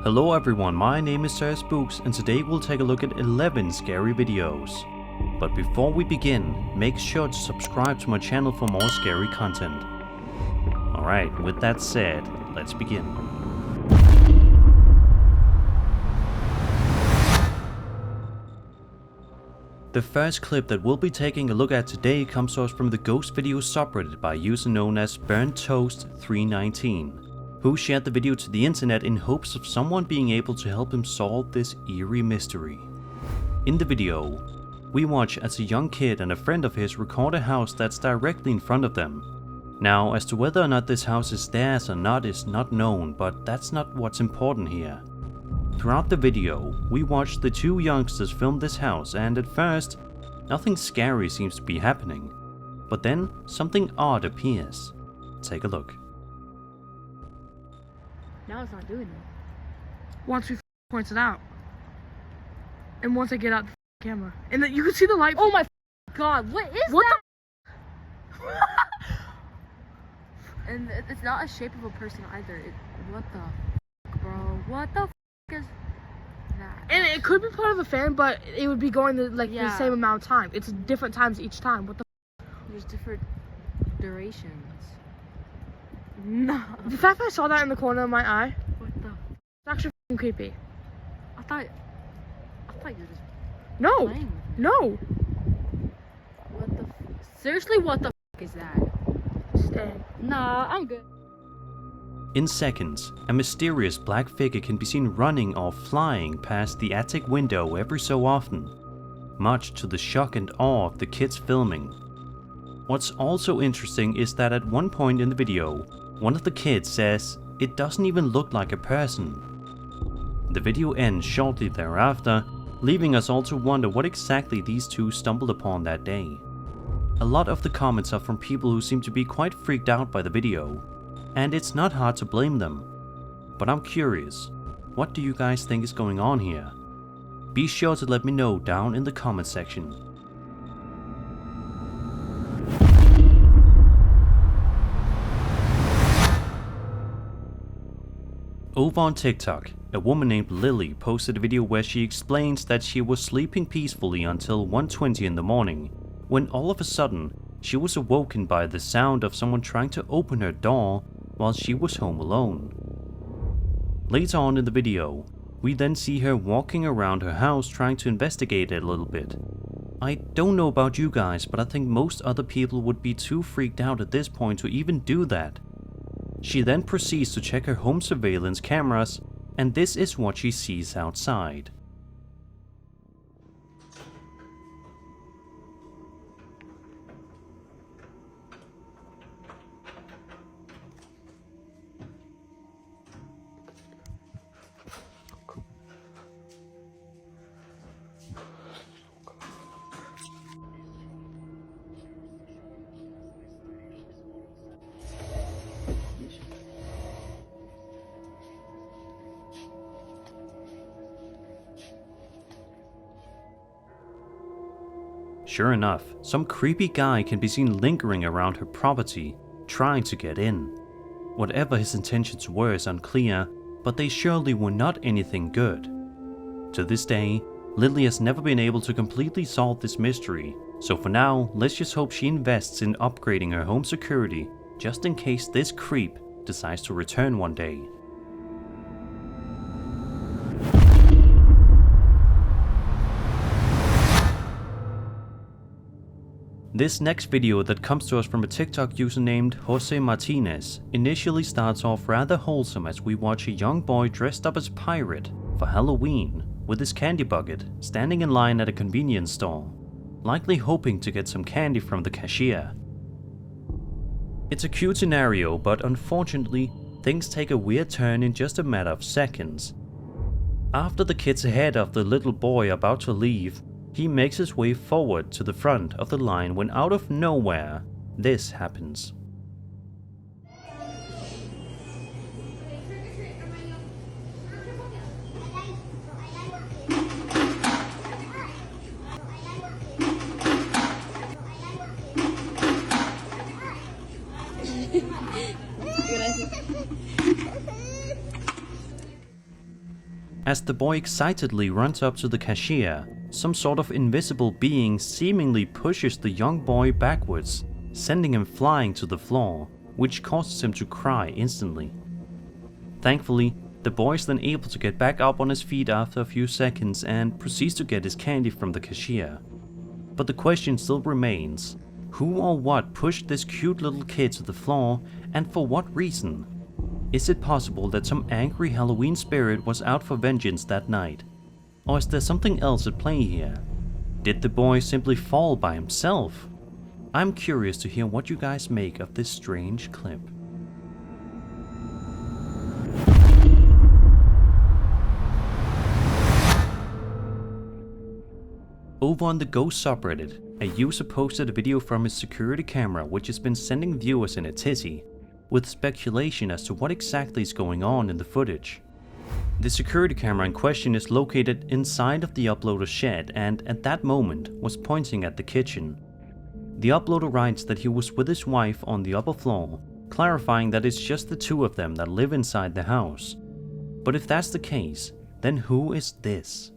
Hello everyone, my name is Spooks and today we'll take a look at 11 scary videos. But before we begin, make sure to subscribe to my channel for more scary content. Alright, with that said, let's begin. The first clip that we'll be taking a look at today comes to us from the Ghost Video subreddit by a user known as BurnedToast319. Who shared the video to the internet in hopes of someone being able to help him solve this eerie mystery. In the video, we watch as a young kid and a friend of his record a house that's directly in front of them. Now, as to whether or not this house is theirs or not is not known, but that's not what's important here. Throughout the video, we watch the two youngsters film this house and at first, nothing scary seems to be happening. But then, something odd appears. Take a look. Now it's not doing it. Once we points it out. And once I get out the camera. And then you can see the light. Oh my god, what is that? And it's not a shape of a person either. What the bro? What the is that? And it could be part of the fan, but it would be going the same amount of time. It's different times each time. What the There's different durations. No. The fact that I saw that in the corner of my eye. What the? It's actually creepy. I thought you were just No. playing with me. No. What the? Seriously, what the is that? Stay. Nah, I'm good. In seconds, a mysterious black figure can be seen running or flying past the attic window every so often, much to the shock and awe of the kids filming. What's also interesting is that at one point in the video, one of the kids says, "It doesn't even look like a person." The video ends shortly thereafter, leaving us all to wonder what exactly these two stumbled upon that day. A lot of the comments are from people who seem to be quite freaked out by the video, and it's not hard to blame them. But I'm curious, what do you guys think is going on here? Be sure to let me know down in the comment section. Over on TikTok, a woman named Lily posted a video where she explains that she was sleeping peacefully until 1:20 in the morning, when all of a sudden, she was awoken by the sound of someone trying to open her door while she was home alone. Later on in the video, we then see her walking around her house trying to investigate it a little bit. I don't know about you guys, but I think most other people would be too freaked out at this point to even do that. She then proceeds to check her home surveillance cameras, and this is what she sees outside. Sure enough, some creepy guy can be seen lingering around her property, trying to get in. Whatever his intentions were is unclear, but they surely were not anything good. To this day, Lily has never been able to completely solve this mystery, so for now, let's just hope she invests in upgrading her home security, just in case this creep decides to return one day. This next video that comes to us from a TikTok user named Jose Martinez initially starts off rather wholesome as we watch a young boy dressed up as a pirate for Halloween with his candy bucket standing in line at a convenience store, likely hoping to get some candy from the cashier. It's a cute scenario, but unfortunately, things take a weird turn in just a matter of seconds. After the kids ahead of the little boy about to leave, he makes his way forward to the front of the line when out of nowhere, this happens. As the boy excitedly runs up to the cashier, some sort of invisible being seemingly pushes the young boy backwards, sending him flying to the floor, which causes him to cry instantly. Thankfully, the boy is then able to get back up on his feet after a few seconds and proceeds to get his candy from the cashier. But the question still remains, who or what pushed this cute little kid to the floor, and for what reason? Is it possible that some angry Halloween spirit was out for vengeance that night? Or is there something else at play here? Did the boy simply fall by himself? I'm curious to hear what you guys make of this strange clip. Over on the Ghost subreddit, a user posted a video from his security camera which has been sending viewers in a tizzy, with speculation as to what exactly is going on in the footage. The security camera in question is located inside of the uploader's shed and at that moment was pointing at the kitchen. The uploader writes that he was with his wife on the upper floor, clarifying that it's just the two of them that live inside the house. But if that's the case, then who is this?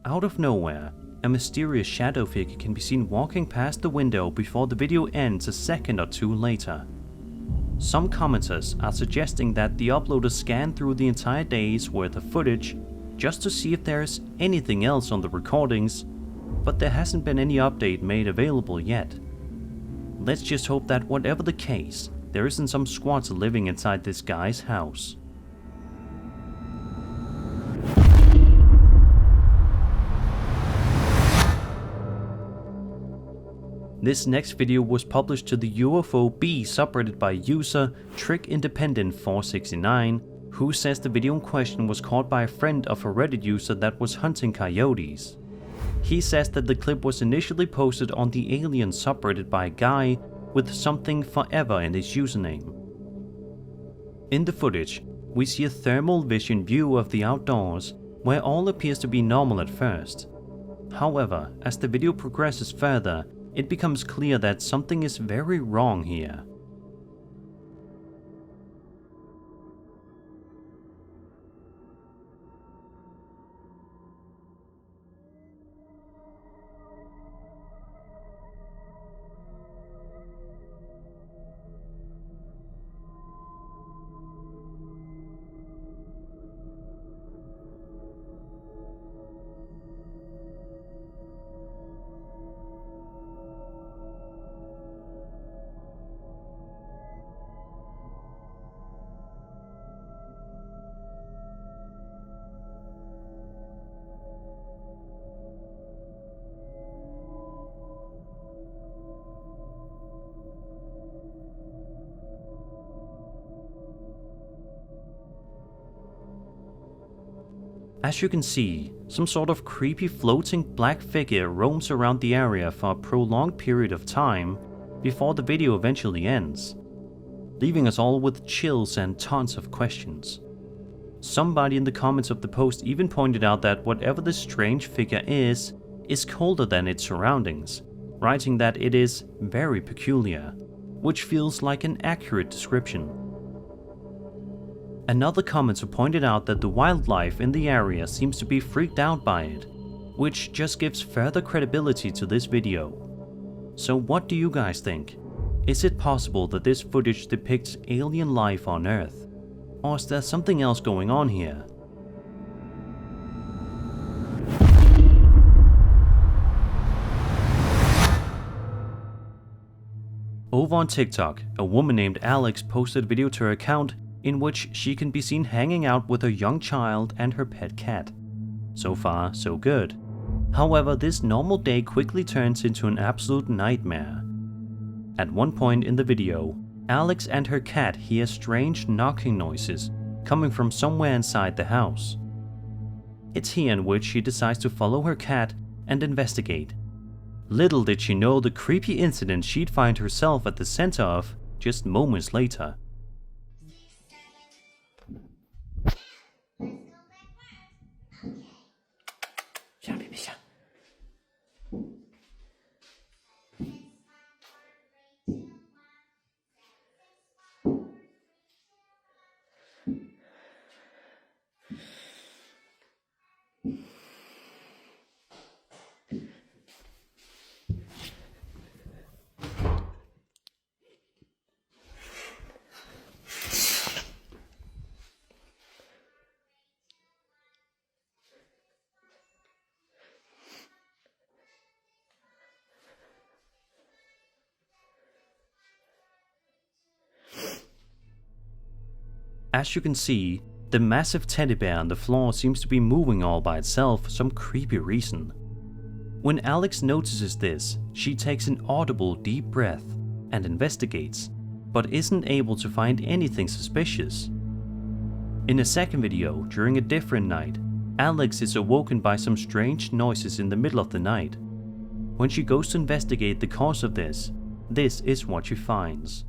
Out of nowhere, a mysterious shadow figure can be seen walking past the window before the video ends a second or two later. Some commenters are suggesting that the uploader scanned through the entire day's worth of footage just to see if there's anything else on the recordings, but there hasn't been any update made available yet. Let's just hope that whatever the case, there isn't some squatter living inside this guy's house. This next video was published to the UFOB subreddit by user TrickIndependent469, who says the video in question was caught by a friend of a Reddit user that was hunting coyotes. He says that the clip was initially posted on the Alien subreddit by a guy with something forever in his username. In the footage, we see a thermal vision view of the outdoors, where all appears to be normal at first. However, as the video progresses further, it becomes clear that something is very wrong here. As you can see, some sort of creepy floating black figure roams around the area for a prolonged period of time before the video eventually ends, leaving us all with chills and tons of questions. Somebody in the comments of the post even pointed out that whatever this strange figure is colder than its surroundings, writing that it is very peculiar, which feels like an accurate description. Another commenter pointed out that the wildlife in the area seems to be freaked out by it, which just gives further credibility to this video. So what do you guys think? Is it possible that this footage depicts alien life on Earth? Or is there something else going on here? Over on TikTok, a woman named Alex posted a video to her account in which she can be seen hanging out with her young child and her pet cat. So far, so good. However, this normal day quickly turns into an absolute nightmare. At one point in the video, Alex and her cat hear strange knocking noises coming from somewhere inside the house. It's here in which she decides to follow her cat and investigate. Little did she know the creepy incident she'd find herself at the center of just moments later. As you can see, the massive teddy bear on the floor seems to be moving all by itself for some creepy reason. When Alex notices this, she takes an audible deep breath and investigates, but isn't able to find anything suspicious. In a second video, during a different night, Alex is awoken by some strange noises in the middle of the night. When she goes to investigate the cause of this is what she finds.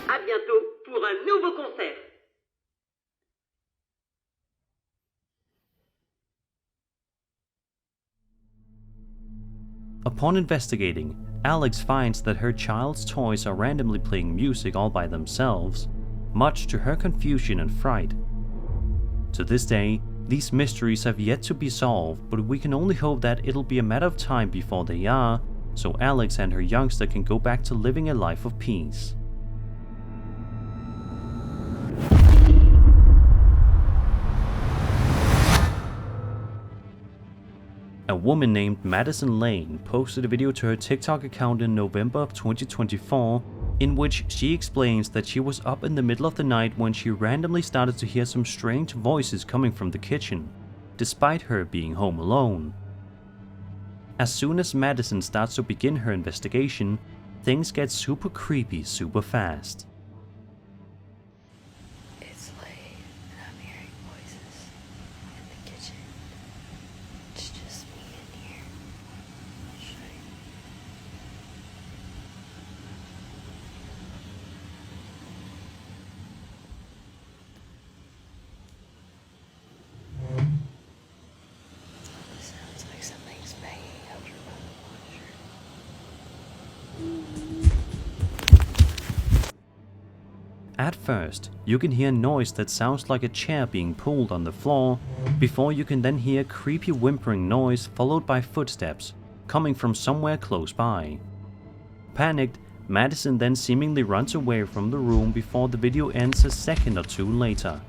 À bientôt pour un nouveau concert. Upon investigating, Alex finds that her child's toys are randomly playing music all by themselves, much to her confusion and fright. To this day, these mysteries have yet to be solved, but we can only hope that it'll be a matter of time before they are, so Alex and her youngster can go back to living a life of peace. A woman named Madison Lane posted a video to her TikTok account in November of 2024 in which she explains that she was up in the middle of the night when she randomly started to hear some strange voices coming from the kitchen, despite her being home alone. As soon as Madison starts to begin her investigation, things get super creepy super fast. It's late and I'm hearing voices in the kitchen. It's just me in here. I'll show you. It sounds like something's banging over by the washer. At first, you can hear a noise that sounds like a chair being pulled on the floor, before you can then hear a creepy whimpering noise followed by footsteps coming from somewhere close by. Panicked, Madison then seemingly runs away from the room before the video ends a second or two later.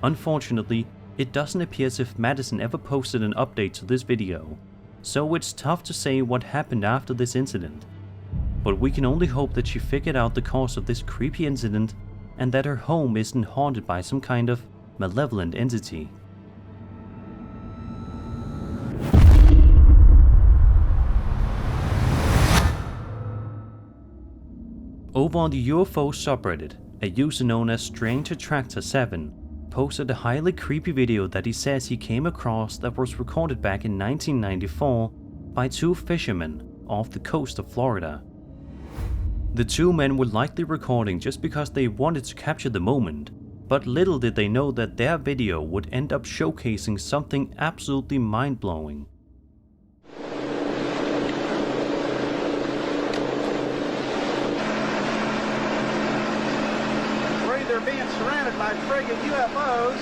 Unfortunately, it doesn't appear as if Madison ever posted an update to this video, so it's tough to say what happened after this incident. But we can only hope that she figured out the cause of this creepy incident and that her home isn't haunted by some kind of malevolent entity. Over on the UFO subreddit, a user known as Strange Attractor 7 posted a highly creepy video that he says he came across that was recorded back in 1994 by two fishermen off the coast of Florida. The two men were likely recording just because they wanted to capture the moment, but little did they know that their video would end up showcasing something absolutely mind-blowing. We're either being surrounded by friggin' UFOs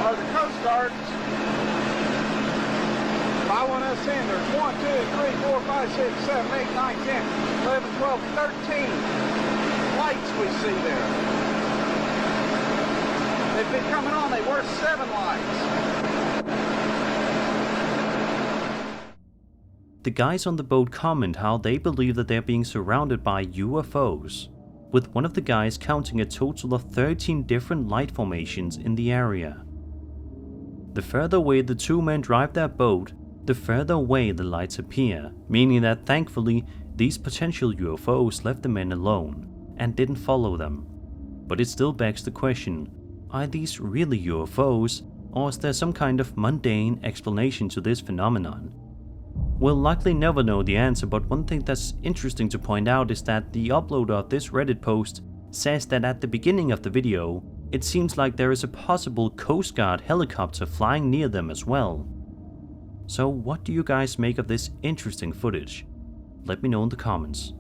or the Coast Guard. If I want us in, there's 1, 2, 3, 4, 5, 6, 7, 8, 9, 10, 11, 12, 13 lights we see there. They've been coming on, they were 7 lights. The guys on the boat comment how they believe that they're being surrounded by UFOs, with one of the guys counting a total of 13 different light formations in the area. The further away the two men drive their boat, the further away the lights appear, meaning that thankfully these potential UFOs left the men alone and didn't follow them. But it still begs the question, are these really UFOs, or is there some kind of mundane explanation to this phenomenon? We'll likely never know the answer, but one thing that's interesting to point out is that the uploader of this Reddit post says that at the beginning of the video, it seems like there is a possible Coast Guard helicopter flying near them as well. So what do you guys make of this interesting footage? Let me know in the comments.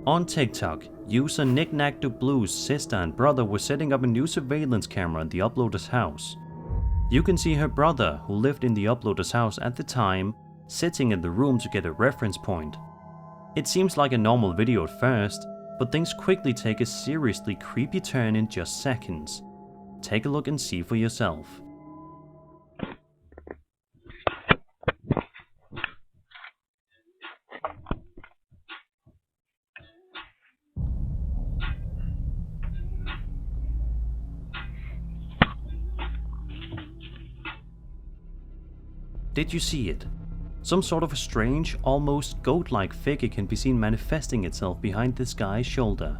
On TikTok, User Blue's sister and brother were setting up a new surveillance camera in the uploader's house. You can see her brother, who lived in the uploader's house at the time, sitting in the room to get a reference point. It seems like a normal video at first, but things quickly take a seriously creepy turn in just seconds. Take a look and see for yourself. Did you see it? Some sort of a strange, almost goat-like figure can be seen manifesting itself behind this guy's shoulder.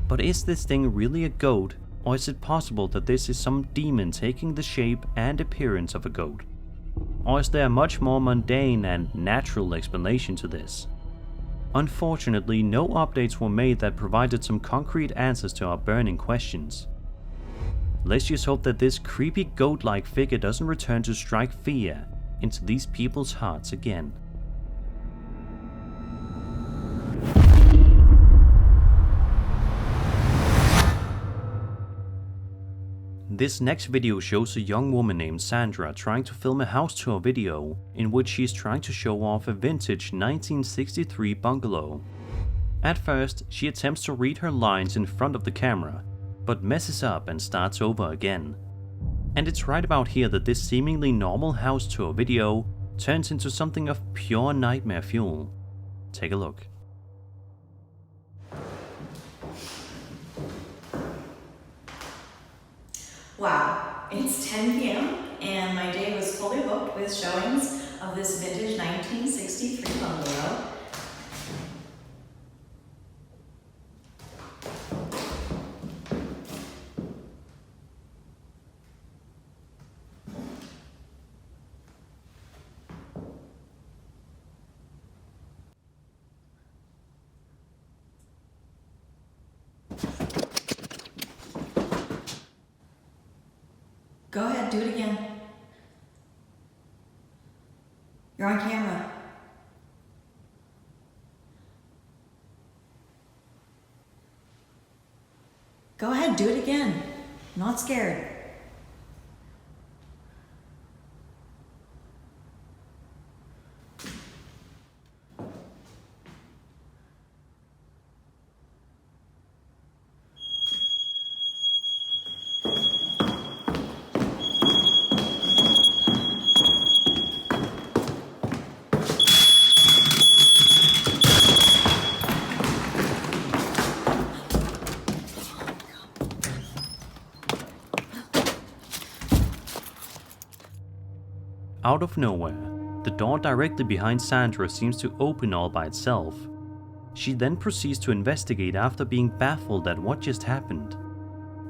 But is this thing really a goat, or is it possible that this is some demon taking the shape and appearance of a goat? Or is there a much more mundane and natural explanation to this? Unfortunately, no updates were made that provided some concrete answers to our burning questions. Let's just hope that this creepy goat-like figure doesn't return to strike fear into these people's hearts again. This next video shows a young woman named Sandra trying to film a house tour video in which she is trying to show off a vintage 1963 bungalow. At first, she attempts to read her lines in front of the camera, but messes up and starts over again. And it's right about here that this seemingly normal house tour video turns into something of pure nightmare fuel. Take a look. Wow, it's 10 p.m. and my day was fully booked with showings of this vintage 1963 bungalow. Go ahead, do it again. You're on camera. Go ahead, do it again. I'm not scared. Out of nowhere, the door directly behind Sandra seems to open all by itself. She then proceeds to investigate after being baffled at what just happened.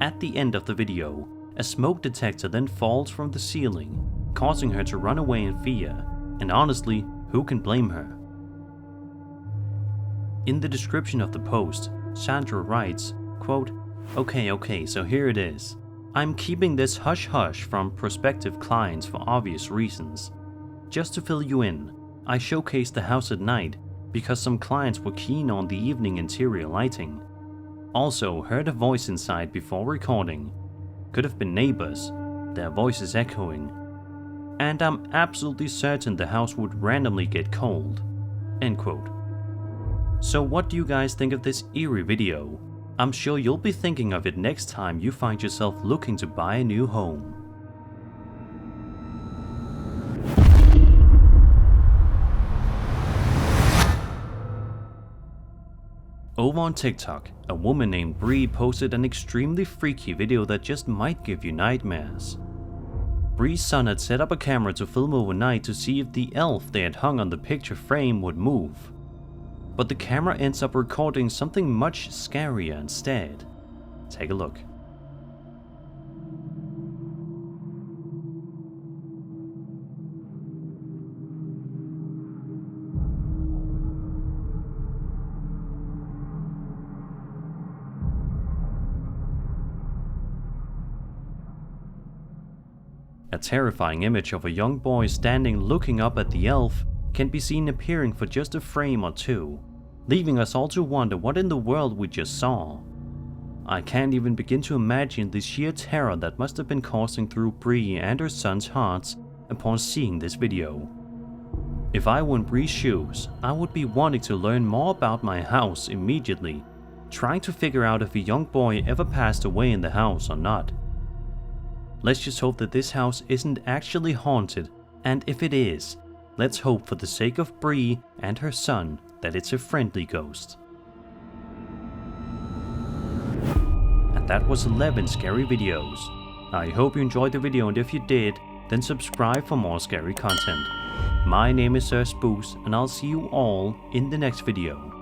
At the end of the video, a smoke detector then falls from the ceiling, causing her to run away in fear, and honestly, who can blame her? In the description of the post, Sandra writes, quote, Okay, so here it is. I'm keeping this hush-hush from prospective clients for obvious reasons. Just to fill you in, I showcased the house at night because some clients were keen on the evening interior lighting. Also heard a voice inside before recording. Could have been neighbors, their voices echoing. And I'm absolutely certain the house would randomly get cold. End quote. So what do you guys think of this eerie video? I'm sure you'll be thinking of it next time you find yourself looking to buy a new home. Over on TikTok, a woman named Bree posted an extremely freaky video that just might give you nightmares. Bree's son had set up a camera to film overnight to see if the elf they had hung on the picture frame would move. But the camera ends up recording something much scarier instead. Take a look. A terrifying image of a young boy standing looking up at the elf can be seen appearing for just a frame or two, leaving us all to wonder what in the world we just saw. I can't even begin to imagine the sheer terror that must have been coursing through Bree and her son's hearts upon seeing this video. If I were in Bree's shoes, I would be wanting to learn more about my house immediately, trying to figure out if a young boy ever passed away in the house or not. Let's just hope that this house isn't actually haunted, and if it is, let's hope for the sake of Bree and her son that it's a friendly ghost. And that was 11 scary videos. I hope you enjoyed the video, and if you did, then subscribe for more scary content. My name is Spooks, and I'll see you all in the next video.